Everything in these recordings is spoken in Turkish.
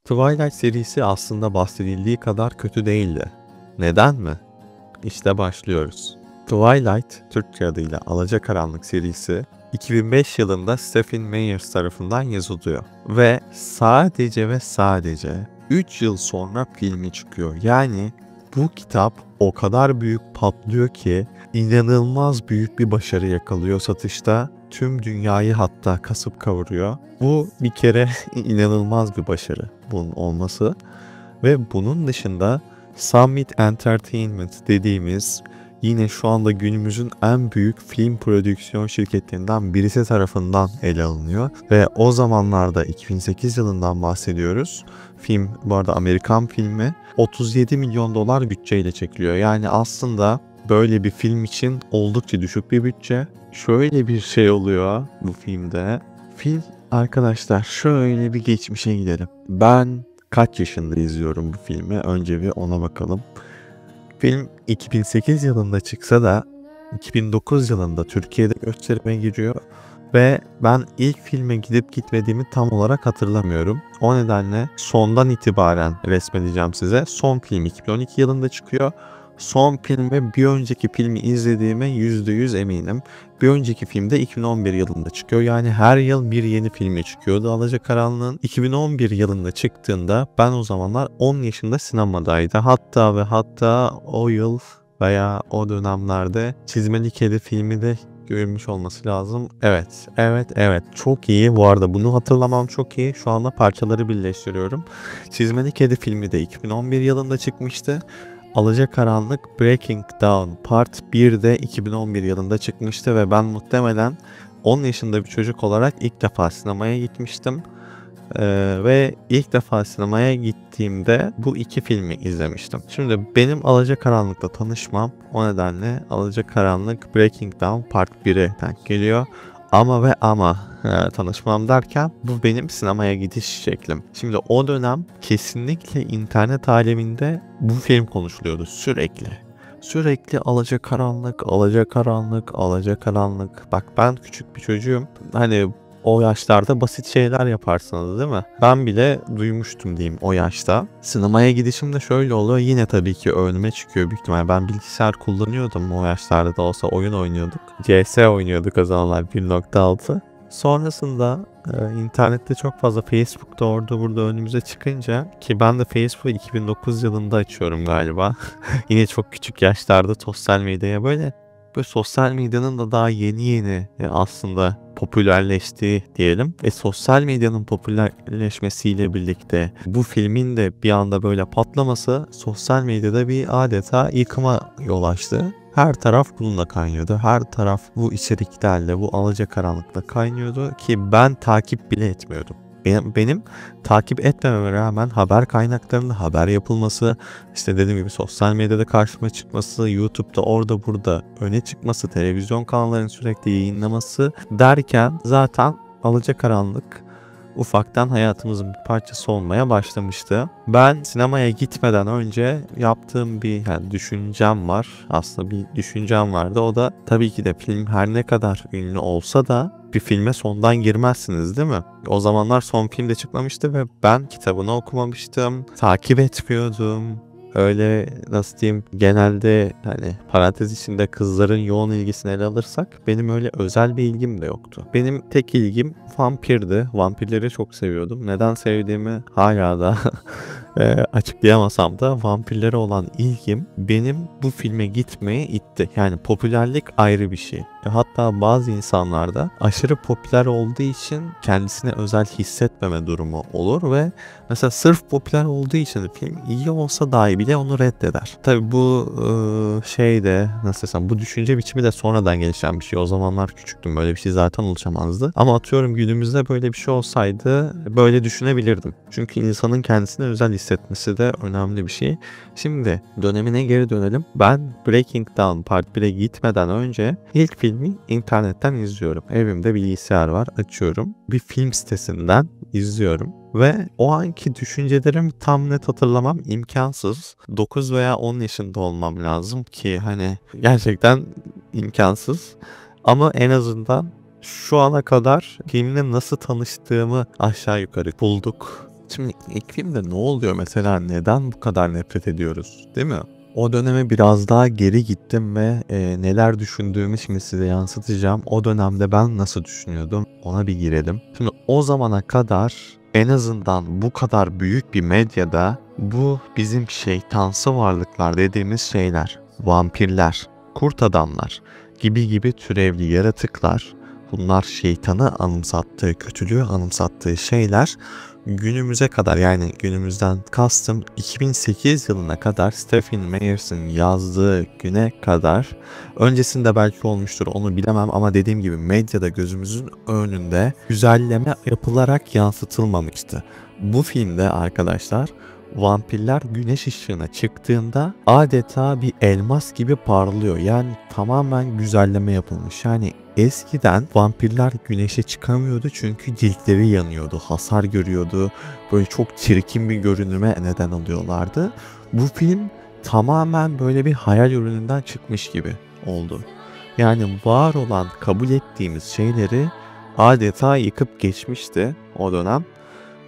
Twilight serisi aslında bahsedildiği kadar kötü değildi. Neden mi? İşte başlıyoruz. Twilight, Türkçe adıyla Alacakaranlık serisi, 2005 yılında Stephen Meyers tarafından yazılıyor. Ve sadece 3 yıl sonra filmi çıkıyor. Yani bu kitap o kadar büyük patlıyor ki inanılmaz büyük bir başarı yakalıyor satışta. Tüm dünyayı hatta kasıp kavuruyor. Bu bir kere inanılmaz bir başarı bunun olması. Ve bunun dışında Summit Entertainment dediğimiz yine şu anda günümüzün en büyük film prodüksiyon şirketlerinden birisi tarafından ele alınıyor. Ve o zamanlarda 2008 yılından bahsediyoruz. Film bu arada Amerikan filmi 37 milyon dolar bütçeyle çekiliyor. Yani aslında böyle bir film için oldukça düşük bir bütçe. Şöyle bir şey oluyor bu filmde. Film arkadaşlar şöyle bir geçmişe gidelim. Ben kaç yaşında izliyorum bu filmi? Önce bir ona bakalım. Film 2008 yılında çıksa da 2009 yılında Türkiye'de gösterime giriyor. Ve ben ilk filme gidip gitmediğimi tam olarak hatırlamıyorum. O nedenle sondan itibaren resmedeceğim size. Son film 2012 yılında çıkıyor. Son film ve bir önceki filmi izlediğime %100 eminim. Bir önceki film de 2011 yılında çıkıyor. Yani her yıl bir yeni filmi çıkıyordu Alacakaranlığın. 2011 yılında çıktığında ben o zamanlar 10 yaşında sinemadaydı. Hatta o yıl veya o dönemlerde Çizmeli Kedi filmi de görülmüş olması lazım. Evet. Çok iyi. Bu arada bunu hatırlamam çok iyi. Şu anda parçaları birleştiriyorum. Çizmeli Kedi filmi de 2011 yılında çıkmıştı. Alacakaranlık Breaking Dawn Part 1 de 2011 yılında çıkmıştı ve ben muhtemelen 10 yaşında bir çocuk olarak ilk defa sinemaya gitmiştim. Ve ilk defa sinemaya gittiğimde bu iki filmi izlemiştim. Şimdi benim Alacakaranlık'la tanışmam o nedenle Alacakaranlık Breaking Dawn Part 1'e denk geliyor. Ama tanışmam derken bu benim sinemaya gidiş şeklim. Şimdi o dönem kesinlikle internet aleminde bu film konuşuluyordu sürekli. Sürekli Alacakaranlık. Bak ben küçük bir çocuğum. Hani o yaşlarda basit şeyler yaparsınız değil mi? Ben bile duymuştum diyeyim o yaşta. Sinemaya gidişim de şöyle oluyor. Yine tabii ki önüme çıkıyor büyük ihtimalle. Ben bilgisayar kullanıyordum o yaşlarda da olsa oyun oynuyorduk. CS oynuyorduk o zamanlar 1.6. Sonrasında internette çok fazla Facebook'ta orada burada önümüze çıkınca ki ben de Facebook'u 2009 yılında açıyorum galiba. Yine çok küçük yaşlarda sosyal medyaya böyle sosyal medyanın da daha yeni aslında popülerleştiği diyelim. Sosyal medyanın popülerleşmesiyle birlikte bu filmin de bir anda böyle patlaması sosyal medyada bir adeta yıkıma yol açtı. Her taraf bununla kaynıyordu. Her taraf bu içeriklerle, bu alacakaranlıkla kaynıyordu ki ben takip bile etmiyordum. Benim takip etmememe rağmen haber kaynaklarında haber yapılması, işte dediğim gibi sosyal medyada karşıma çıkması, YouTube'da orada burada öne çıkması, televizyon kanallarının sürekli yayınlaması derken zaten Alacakaranlık ufaktan hayatımızın bir parçası olmaya başlamıştı. Ben sinemaya gitmeden önce yaptığım bir düşüncem var. Aslında bir düşüncem vardı. O da tabii ki de film her ne kadar ünlü olsa da bir filme sondan girmezsiniz değil mi? O zamanlar son film de çıkmamıştı ve ben kitabını okumamıştım. Takip etmiyordum. Öyle nasıl diyeyim genelde parantez içinde kızların yoğun ilgisini ele alırsak benim öyle özel bir ilgim de yoktu. Benim tek ilgim vampirdi. Vampirleri çok seviyordum. Neden sevdiğimi hala da açıklayamasam da vampirlere olan ilgim benim bu filme gitmeye itti. Yani popülerlik ayrı bir şey. Hatta bazı insanlarda aşırı popüler olduğu için kendisine özel hissetmeme durumu olur ve mesela sırf popüler olduğu için film iyi olsa dahi bile onu reddeder. Tabii bu nasıl desem bu düşünce biçimi de sonradan gelişen bir şey. O zamanlar küçüktüm, böyle bir şey zaten oluşamazdı. Ama atıyorum günümüzde böyle bir şey olsaydı böyle düşünebilirdim. Çünkü insanın kendisine özel hissetmesi de önemli bir şey. Şimdi dönemine geri dönelim. Ben Breaking Dawn Part 1'e gitmeden önce ilk filmi internetten izliyorum. Evimde bilgisayar var, açıyorum. Bir film sitesinden izliyorum. Ve o anki düşüncelerimi tam net hatırlamam imkansız. 9 veya 10 yaşında olmam lazım ki gerçekten imkansız. Ama en azından şu ana kadar filmle nasıl tanıştığımı aşağı yukarı bulduk. Şimdi ilk filmde ne oluyor mesela? Neden bu kadar nefret ediyoruz, değil mi? O döneme biraz daha geri gittim ve neler düşündüğümü şimdi size yansıtacağım. O dönemde ben nasıl düşünüyordum ona bir girelim. Şimdi o zamana kadar en azından bu kadar büyük bir medyada bu bizim şeytansı varlıklar dediğimiz şeyler, vampirler, kurt adamlar gibi türevli yaratıklar, bunlar şeytanı anımsattığı, kötülüğü anımsattığı şeyler günümüze kadar, yani günümüzden kastım 2008 yılına kadar, Stephen Meyers'in yazdığı güne kadar, öncesinde belki olmuştur onu bilemem ama dediğim gibi medyada gözümüzün önünde güzelleme yapılarak yansıtılmamıştı. Bu filmde arkadaşlar vampirler güneş ışığına çıktığında adeta bir elmas gibi parlıyor. Yani tamamen güzelleme yapılmış. Yani eskiden vampirler güneşe çıkamıyordu çünkü ciltleri yanıyordu, hasar görüyordu. Böyle çok çirkin bir görünüme neden oluyorlardı. Bu film tamamen böyle bir hayal ürününden çıkmış gibi oldu. Yani var olan, kabul ettiğimiz şeyleri adeta yıkıp geçmişti o dönem.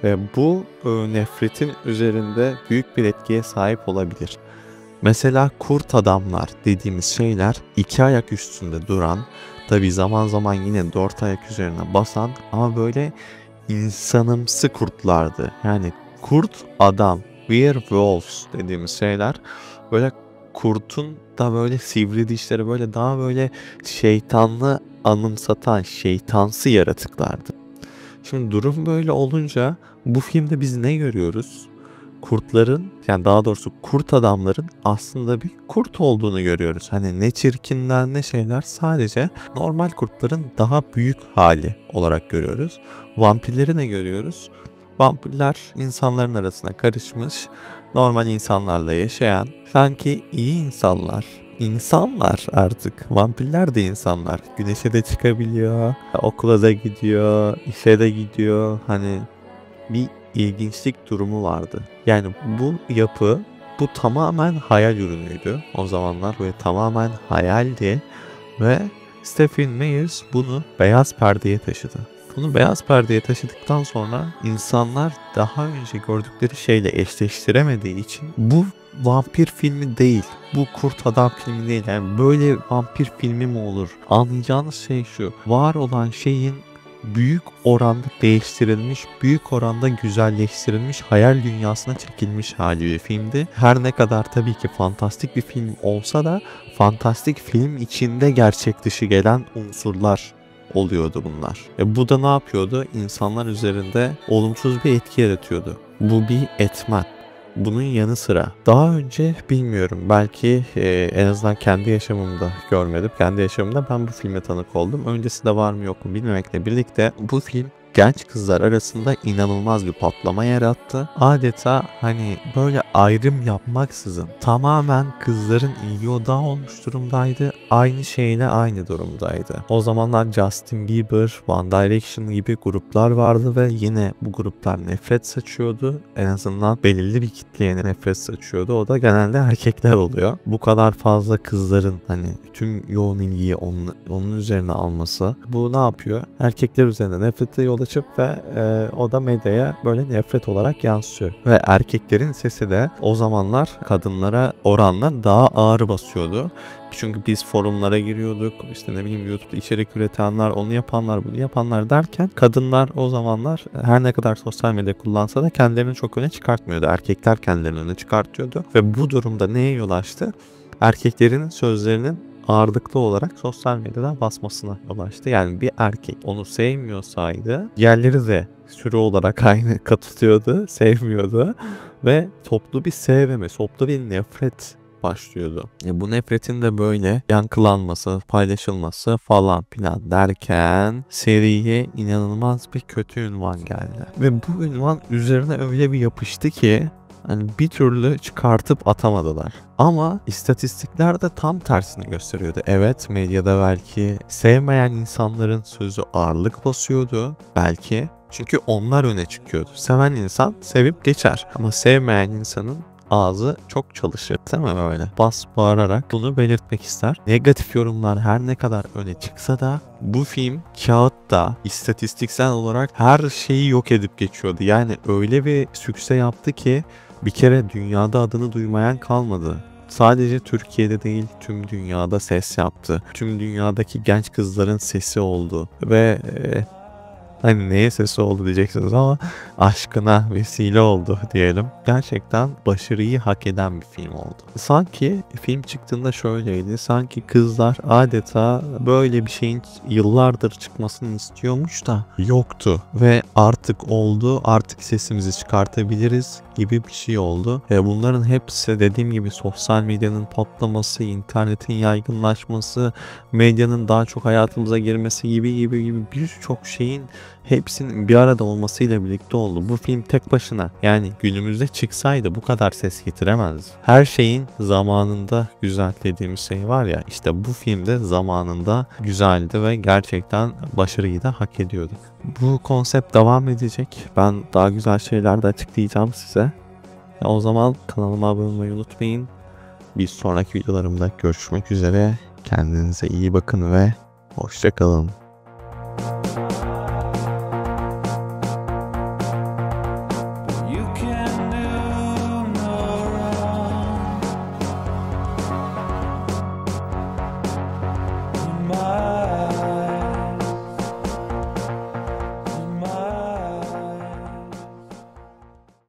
Ve bu nefretin üzerinde büyük bir etkiye sahip olabilir. Mesela kurt adamlar dediğimiz şeyler iki ayak üstünde duran, tabi zaman zaman yine dört ayak üzerine basan ama böyle insanımsı kurtlardı. Yani kurt adam, werewolves dediğimiz şeyler böyle kurtun da böyle sivri dişleri, böyle daha böyle şeytanlı anımsatan şeytansı yaratıklardı. Şimdi durum böyle olunca bu filmde biz ne görüyoruz? Kurtların, yani daha doğrusu kurt adamların aslında bir kurt olduğunu görüyoruz. Hani ne çirkinler ne şeyler, sadece normal kurtların daha büyük hali olarak görüyoruz. Vampirleri ne görüyoruz? Vampirler insanların arasına karışmış, normal insanlarla yaşayan, sanki iyi insanlar. İnsanlar artık. Vampirler de insanlar. Güneşe de çıkabiliyor, okula da gidiyor, işe de gidiyor. Hani bir ilginçlik durumu vardı. Yani bu yapı, bu tamamen hayal ürünüydü. O zamanlar böyle tamamen hayaldi ve Stephen Meyers bunu beyaz perdeye taşıdı. Bunu beyaz perdeye taşıdıktan sonra insanlar daha önce gördükleri şeyle eşleştiremediği için bu vampir filmi değil, bu kurt adam filmi değil. Yani böyle vampir filmi mi olur? Anlayacağınız şey şu: var olan şeyin büyük oranda değiştirilmiş, büyük oranda güzelleştirilmiş, hayal dünyasına çekilmiş hali bir filmdi. Her ne kadar tabii ki fantastik bir film olsa da fantastik film içinde gerçek dışı gelen unsurlar oluyordu bunlar. Bu da ne yapıyordu? İnsanlar üzerinde olumsuz bir etki yaratıyordu. Bu bir etmen. Bunun yanı sıra daha önce bilmiyorum, belki en azından kendi yaşamımda görmedim. Kendi yaşamımda ben bu filme tanık oldum. Öncesinde var mı yok mu bilmemekle birlikte bu film genç kızlar arasında inanılmaz bir patlama yarattı. Adeta hani böyle ayrım yapmaksızın tamamen kızların ilgi odağı olmuş durumdaydı. Aynı şeyle aynı durumdaydı. O zamanlar Justin Bieber, One Direction gibi gruplar vardı ve yine bu gruplar nefret saçıyordu. En azından belirli bir kitleye nefret saçıyordu. O da genelde erkekler oluyor. Bu kadar fazla kızların hani tüm yoğun ilgiyi onun üzerine alması, bu ne yapıyor? Erkekler üzerine nefrete yol açıp ve o da medyaya böyle nefret olarak yansıyor. Ve erkeklerin sesi de o zamanlar kadınlara oranla daha ağır basıyordu. Çünkü biz forumlara giriyorduk, işte ne bileyim YouTube'da içerik üretenler, onu yapanlar, bunu yapanlar derken kadınlar o zamanlar her ne kadar sosyal medya kullansa da kendilerini çok öne çıkartmıyordu. Erkekler kendilerini öne çıkartıyordu ve bu durumda neye yol açtı? Erkeklerin sözlerinin ağırlıklı olarak sosyal medyada basmasına yol açtı. Yani bir erkek onu sevmiyorsaydı diğerleri de sürü olarak aynı katılıyordu, sevmiyordu ve toplu bir sevme, toplu bir nefret başlıyordu. Bu nefretin de böyle yankılanması, paylaşılması falan filan derken seriye inanılmaz bir kötü ünvan geldi. Ve bu ünvan üzerine öyle bir yapıştı ki hani bir türlü çıkartıp atamadılar. Ama istatistikler de tam tersini gösteriyordu. Evet, medyada belki sevmeyen insanların sözü ağırlık basıyordu. Belki. Çünkü onlar öne çıkıyordu. Seven insan sevip geçer. Ama sevmeyen insanın ağzı çok çalışır değil mi böyle? Bas bağırarak bunu belirtmek ister. Negatif yorumlar her ne kadar öne çıksa da bu film kağıtta istatistiksel olarak her şeyi yok edip geçiyordu. Yani öyle bir sükse yaptı ki bir kere dünyada adını duymayan kalmadı. Sadece Türkiye'de değil tüm dünyada ses yaptı. Tüm dünyadaki genç kızların sesi oldu ve hani neye sesi oldu diyeceksiniz ama aşkına vesile oldu diyelim. Gerçekten başarıyı hak eden bir film oldu. Sanki film çıktığında şöyleydi. Sanki kızlar adeta böyle bir şeyin yıllardır çıkmasını istiyormuş da yoktu. Ve artık oldu. Artık sesimizi çıkartabiliriz gibi bir şey oldu. Bunların hepsi dediğim gibi sosyal medyanın patlaması, internetin yaygınlaşması, medyanın daha çok hayatımıza girmesi gibi birçok şeyin hepsinin bir arada olmasıyla birlikte oldu. Bu film tek başına yani günümüzde çıksaydı bu kadar ses getiremezdi. Her şeyin zamanında güzel dediğimiz şey var ya, işte bu filmde zamanında güzeldi ve gerçekten başarıyı da hak ediyordu. Bu konsept devam edecek. Ben daha güzel şeyler de açıklayacağım size. O zaman kanalıma abone olmayı unutmayın. Bir sonraki videolarımda görüşmek üzere. Kendinize iyi bakın ve hoşça kalın.